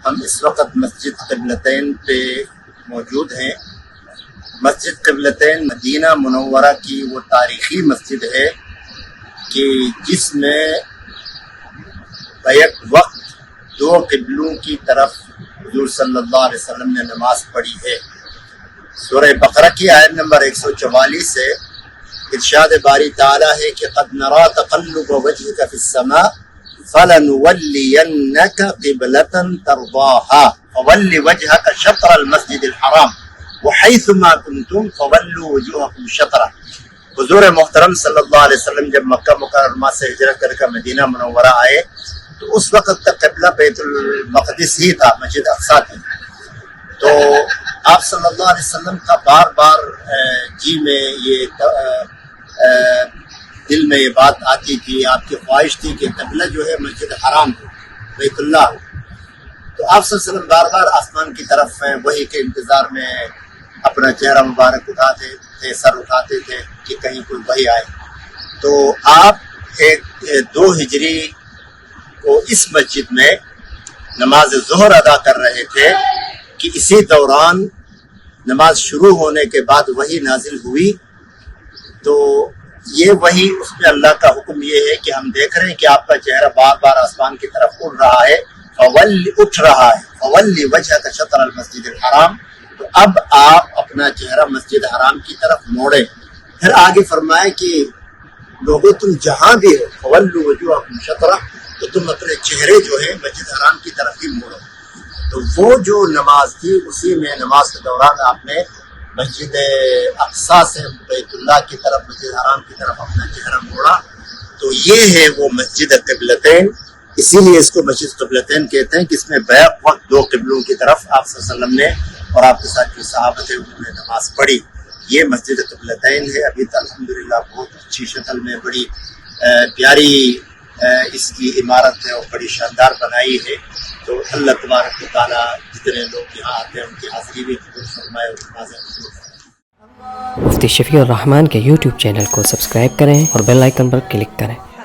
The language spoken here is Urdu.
ہم اس وقت مسجد قبلتین پہ موجود ہیں۔ مسجد قبلتین مدینہ منورہ کی وہ تاریخی مسجد ہے کہ جس میں بیک وقت دو قبلوں کی طرف حضور صلی اللہ علیہ وسلم نے نماز پڑھی ہے۔ سورہ بقرہ کی آیت نمبر 144 سے ارشاد باری تعالیٰ ہے کہ قد نرى تقلب وجهك في السماء فلنولينك قبلة ترضاها فول وجهك شطر المسجد الحرام وحيثما كنتم فولوا وجوهكم شطره۔ حضور محترم صلی اللہ علیہ وسلم جب مکہ مکرمہ سے ہجرت کر کے مدینہ منورہ آئے تو اس وقت تک قبلہ بیت المقدس ہی تھا، مسجد اقصی تھی۔ تو آپ صلی اللہ علیہ وسلم کا بار بار جی میں یہ دل میں یہ بات آتی تھی، آپ کی خواہش تھی کہ قبلہ جو ہے مسجد حرام ہو، بیت اللہ ہو۔ تو آپ صلی اللہ علیہ وسلم بار بار آسمان کی طرف وحی کے انتظار میں اپنا چہرہ مبارک اٹھاتے تھے، سر اٹھاتے تھے کہ کہیں کوئی وحی آئے۔ تو آپ 2 ہجری کو اس مسجد میں نماز ظہر ادا کر رہے تھے کہ اسی دوران نماز شروع ہونے کے بعد وحی نازل ہوئی۔ تو یہ وحی اس میں اللہ کا حکم یہ ہے کہ ہم دیکھ رہے ہیں کہ آپ کا چہرہ بار بار آسمان کی طرف اٹھ رہا ہے، فولی وجہ کا شطر المسجد الحرام۔ تو اب آپ اپنا چہرہ مسجد حرام کی طرف موڑے۔ پھر آگے فرمائے کہ لوگوں تم جہاں بھی ہو فولوا وجوہکم شطرہ، تو تم اپنے چہرے جو ہے مسجد حرام کی طرف ہی موڑو۔ تو وہ جو نماز تھی اسی میں نماز کے دوران آپ نے مسجد اقصی سے بیت اللہ کی طرف مسجد حرام کی طرف اپنا چہرہ موڑا۔ تو یہ ہے وہ مسجد قبلتین، اسی لیے اس کو مسجد قبلتین کہتے ہیں کہ اس میں بیک وقت 2 قبلوں کی طرف آپ صلی اللہ علیہ وسلم نے اور آپ کے ساتھ جو صحابہ تھے انہوں نے نماز پڑھی۔ یہ مسجد قبلتین ہے۔ ابھی تو الحمدللہ بہت اچھی شکل میں بڑی پیاری اس کی عمارت ہے اور بڑی شاندار بنائی ہے۔ تو اللہ تبارک و تعالیٰ جتنے لوگ یہاں آتے ہیں ان کی حاضری بھی قبول فرمائے اور نمازیں قبول فرمائے۔ مفتی شفیع الرحمان کے یوٹیوب چینل کو سبسکرائب کریں اور بیل آئیکن پر کلک کریں۔